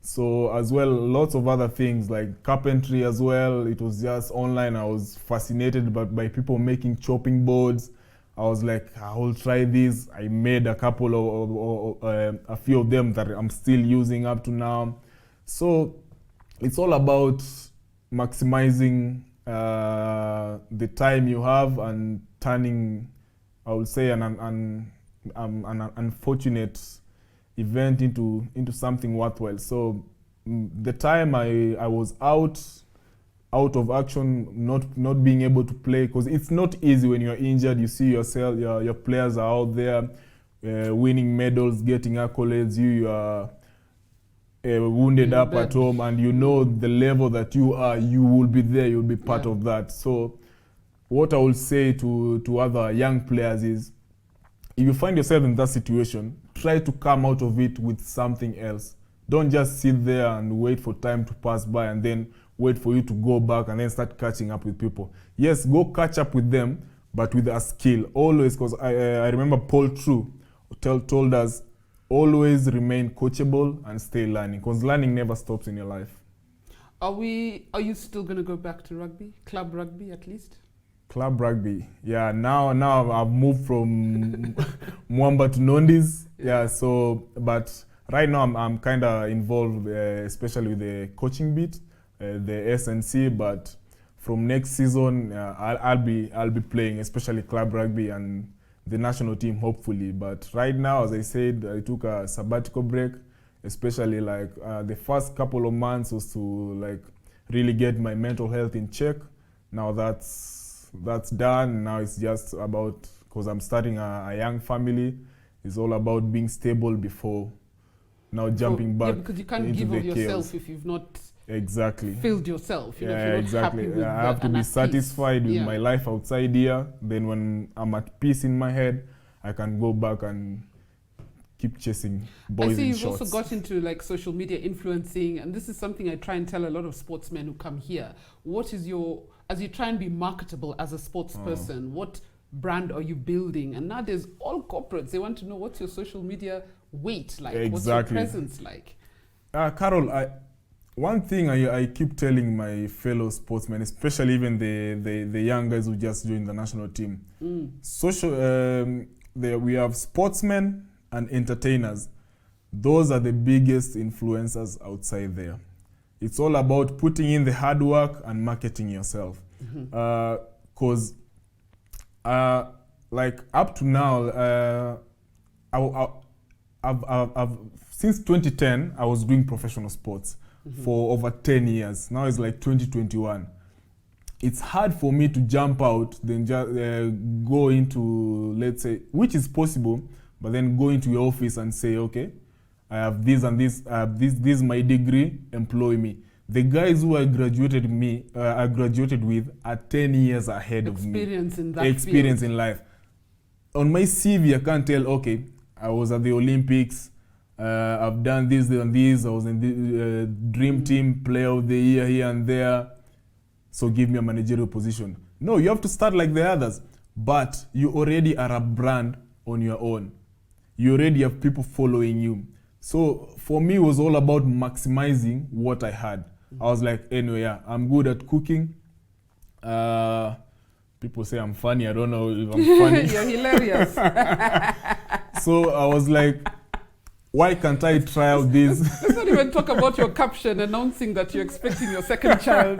So as well, lots of other things like carpentry as well. It was just online. I was fascinated by people making chopping boards. I was like, I will try this. I made a couple of a few of them that I'm still using up to now. So it's all about maximizing the time you have and turning, I would say, an unfortunate event into something worthwhile. So the time I was out of action, not being able to play, because it's not easy when you're injured. You see yourself, your players are out there winning medals, getting accolades. You are wounded up at home, and you know the level that you are, you will be there, you'll be part of that. So what I will say to other young players is, if you find yourself in that situation, try to come out of it with something else. Don't just sit there and wait for time to pass by and then wait for you to go back and then start catching up with people. Yes, go catch up with them, but with a skill. Always, because I remember Paul True told us, always remain coachable and stay learning, because learning never stops in your life. Are you still going to go back to rugby? Club rugby at least? Club rugby, yeah. Now I've moved from Mwamba to Nondis. Yeah, so, but right now I'm kind of involved, especially with the coaching bit, the SNC. But from next season, I'll be playing, especially club rugby and the national team, hopefully. But right now, as I said, I took a sabbatical break, especially like the first couple of months was to like really get my mental health in check. Now that's done. Now it's just about, because I'm starting a young family, it's all about being stable before now jumping back. Yeah, because you can't give of yourself if you've not filled yourself. You know, if you're not exactly. happy with I have to be satisfied with my life outside here. Then when I'm at peace in my head, I can go back and keep chasing boys I see in you've shorts. also got into like social media influencing, and this is something I try and tell a lot of sportsmen who come here. What is your, as you try and be marketable as a sports person, what brand are you building? And nowadays, all corporates, they want to know what's your social media weight like, what's your presence like? Carol, one thing I keep telling my fellow sportsmen, especially even the young guys who just joined the national team, we have sportsmen and entertainers. Those are the biggest influencers outside there. It's all about putting in the hard work and marketing yourself. Because like up to now, I've since 2010, I was doing professional sports for over 10 years. Now it's like 2021. It's hard for me to jump out, then just go into, let's say, which is possible, but then go into your office and say, okay, I have this and this, this is my degree, employ me. The guys who I graduated with are 10 years ahead of me. Experience in life. On my CV, I can't tell, okay, I was at the Olympics, I've done this and this, I was in the dream team, player of the year here and there, so give me a managerial position. No, you have to start like the others, but you already are a brand on your own. You already have people following you. So for me, it was all about maximizing what I had. I was like, anyway, yeah, I'm good at cooking. People say I'm funny. I don't know if I'm funny. You're hilarious. So I was like, why can't I try out this? Let's not even talk about your caption announcing that you're expecting your second child.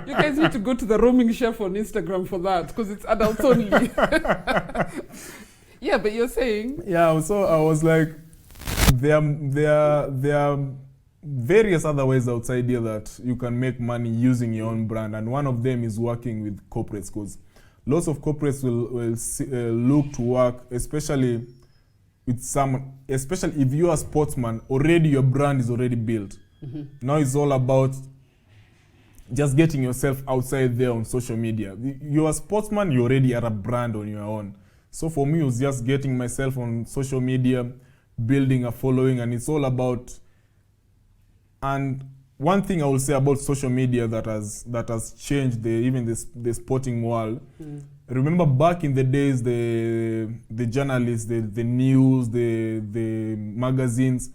You guys need to go to the roaming chef on Instagram for that, because it's adults only. Yeah, but you're saying? Yeah, so I was like, there are various other ways outside here that you can make money using your own brand, and one of them is working with corporates, because lots of corporates will look to work, especially with someone, especially if you are a sportsman, already your brand is already built. Now it's all about just getting yourself outside there on social media. You're a sportsman, you already are a brand on your own. So for me, it was just getting myself on social media, building a following, and it's all about. And one thing I will say about social media that has changed even the sporting world. Remember back in the days, the journalists, the news, the magazines,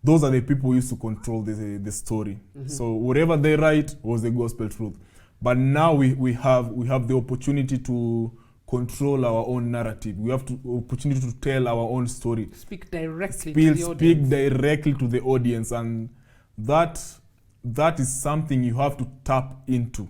those are the people who used to control the story. So whatever they write was the gospel truth. But now we have the opportunity to control our own narrative. We have the opportunity to tell our own story. Speak directly to the audience. Speak directly to the audience, and that is something you have to tap into.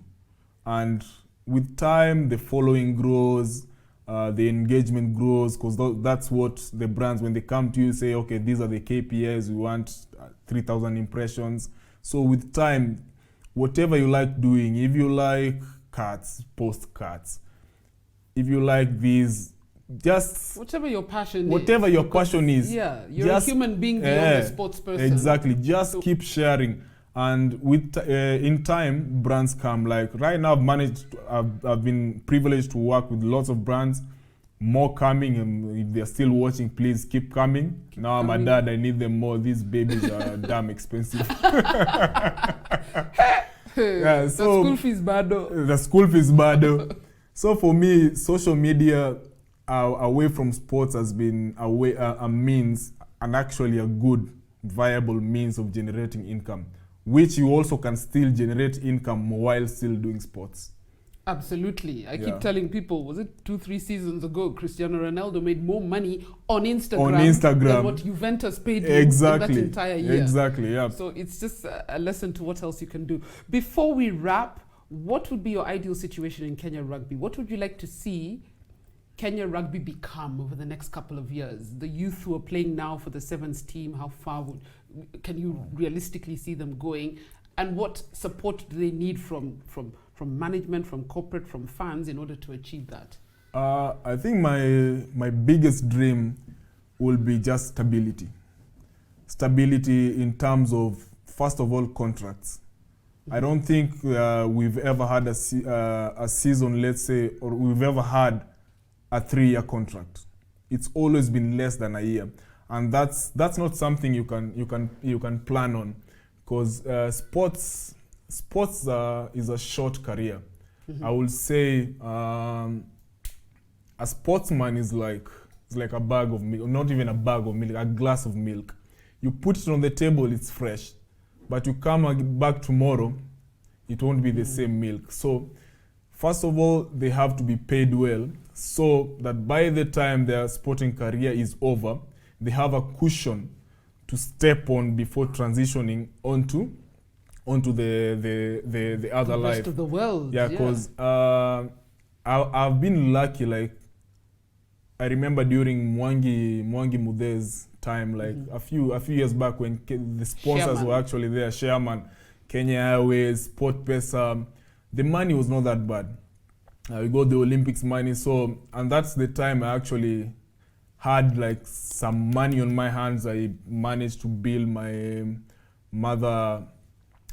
And with time, the following grows, the engagement grows, because that's what the brands, when they come to you, say, okay, these are the KPIs, we want 3,000 impressions. So with time, whatever you like doing, if you like cards, post cards. If you like these, just whatever your passion is. Yeah, you're a human being beyond a sports person. Exactly. Just keep sharing. And with in time, brands come. Like right now, I've been privileged to work with lots of brands. More coming, and if they're still watching, please keep coming. Now I'm a dad, I need them more. These babies are damn expensive. Yeah, so the school fees bad. The school fees bad. So for me, social media away from sports has been a means, and actually a good, viable means of generating income, which you also can still generate income while still doing sports. Absolutely. I keep telling people, was it 2-3 seasons ago, Cristiano Ronaldo made more money on Instagram than what Juventus paid him in that entire year. Exactly, yeah. So it's just a lesson to what else you can do. Before we wrap, what would be your ideal situation in Kenya rugby? What would you like to see Kenya rugby become over the next couple of years? The youth who are playing now for the Sevens team, how far can you realistically see them going? And what support do they need from management, from corporate, from fans in order to achieve that? I think my biggest dream will be just stability. Stability in terms of, first of all, contracts. I don't think we've ever had a season, let's say, or we've ever had a 3-year contract. It's always been less than a year. and that's not something you can plan on, because sports is a short career. I would say a sportsman is like a bag of milk, not even a bag of milk, a glass of milk. You put it on the table, it's fresh, but you come back tomorrow, it won't be the same milk. So first of all, they have to be paid well, so that by the time their sporting career is over, they have a cushion to step on before transitioning onto the other The life. rest of the world. Yeah, because I've been lucky. Like, I remember during Mwangi Mude's time, like a few years back, when the sponsors were actually there, Chairman, Kenya Airways, Sport Pesa, the money was not that bad. We got the Olympics money, so, and that's the time I actually had like some money on my hands. I managed to build my mother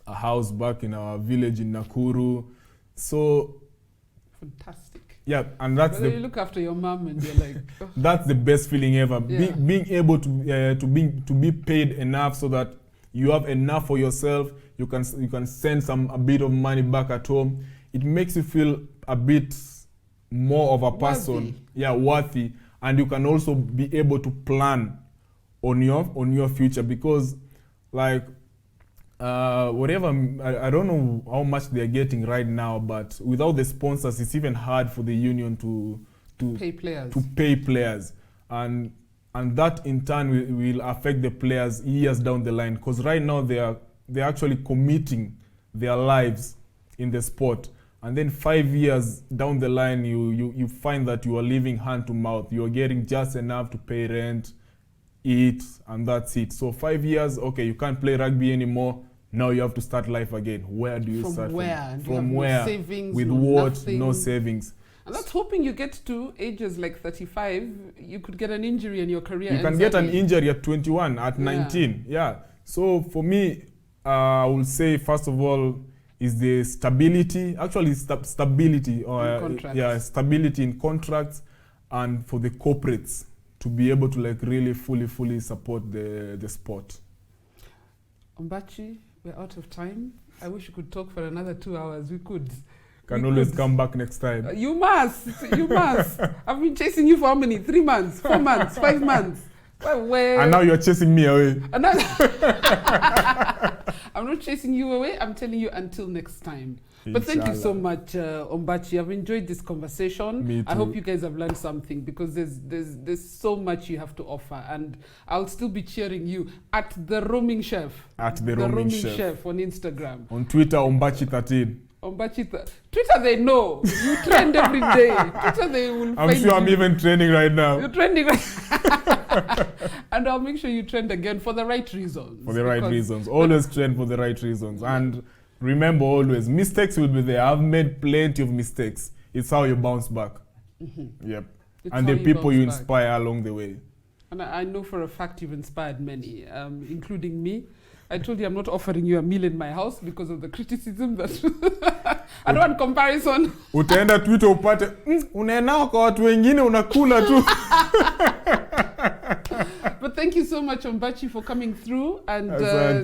a house back in our village in Nakuru. So fantastic. Yeah, and that's you look after your mom and you're like, oh. That's the best feeling ever. Being able to be paid enough so that you have enough for yourself. You can send a bit of money back at home. It makes you feel a bit more of a person. Worthy. And you can also be able to plan on your future, because like whatever, I don't know how much they're getting right now, but without the sponsors, it's even hard for the union to pay players. And that in turn will affect the players years down the line, because right now they're actually committing their lives in the sport. And then 5 years down the line, you find that you are living hand to mouth. You are getting just enough to pay rent, eat, and that's it. So 5 years, okay, you can't play rugby anymore. Now you have to start life again. Where do you start? From where? No savings, with no what? nothing. No savings. And that's hoping you get to ages like 35, you could get an injury and your career You can get an injury at 21, at 19. Yeah. So for me, I would say, first of all, is the stability. Actually, stability stability in contracts, and for the corporates to be able to like really fully support the sport. Ombachi, we're out of time. I wish we could talk for another 2 hours. We could. Can always come back next time. You must. You must. I've been chasing you for how many? 3 months, 4 months, 5 months. Well, and now you're chasing me away. I'm not chasing you away. I'm telling you until next time. But thank you so much, Ombachi. I've enjoyed this conversation. Me too. I hope you guys have learned something, because there's so much you have to offer, and I'll still be cheering you at the Roaming Chef. At the Roaming Chef on Instagram. On Twitter, Ombachi13. Ombachi. Twitter, they know. You trend every day. Twitter, they will I'm sure I'm even trending right now. You're trending right and I'll make sure you trend again for the right reasons. For the right reasons. Always trend for the right reasons. And remember, always, mistakes will be there. I've made plenty of mistakes. It's how you bounce back. Yep. And the people you inspire along the way. And I know for a fact you've inspired many, including me. I told you I'm not offering you a meal in my house because of the criticism that I don't want comparison. Utaenda Twitter upate unaenda kwa watu wengine unakula tu. But thank you so much, Ombachi, for coming through, and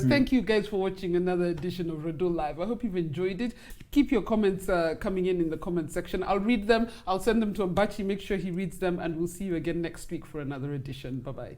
thank you guys for watching another edition of Radull Live. I hope you've enjoyed it. Keep your comments coming in the comment section. I'll read them. I'll send them to Ombachi. Make sure he reads them, and we'll see you again next week for another edition. Bye-bye.